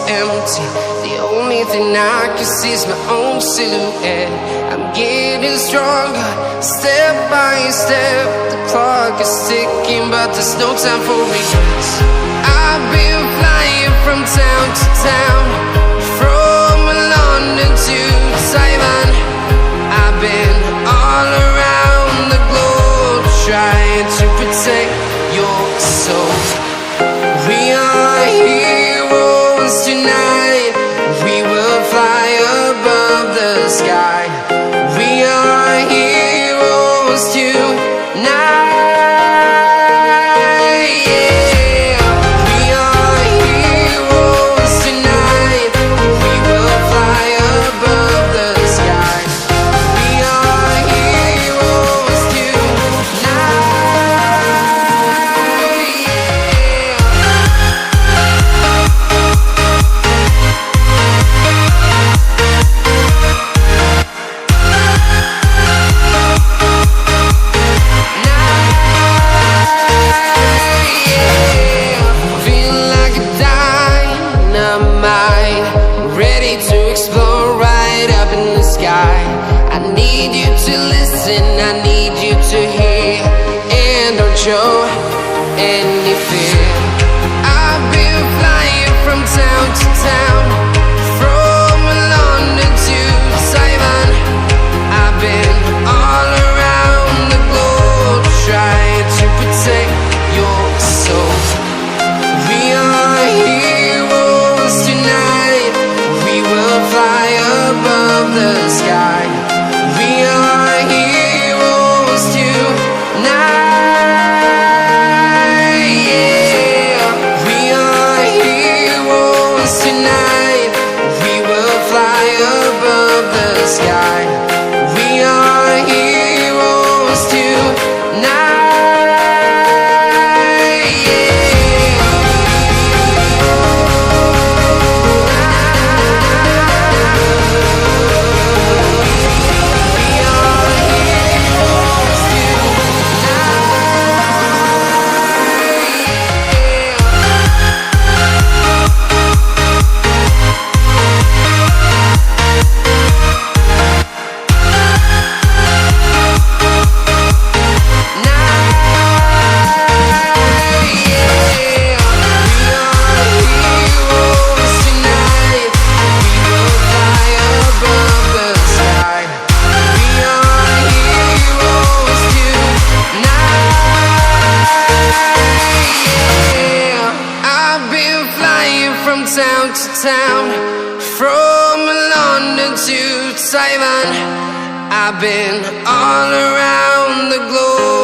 empty. The only thing I can see is my own silhouette. I'm getting stronger, step by step. The clock is ticking, but there's no time for regrets. I've been flying from town to town, from London to Taiwan. I've been all around the globe, trying to protect your soul. We are heroes tonight. We will fly above the sky. We are heroes tonight. I need you to listen, I need you to hear, and don't show any fear. I've been flying from town to town, from London to Taiwan. I've been all around the globe, trying to protect your soul. We are heroes tonight. We will fly above the sky. We are heroes tonight. Yeah, we are heroes tonight. We will fly above the sky. We are heroes tonight. Town to town, from London to Taiwan. I've been all around the globe.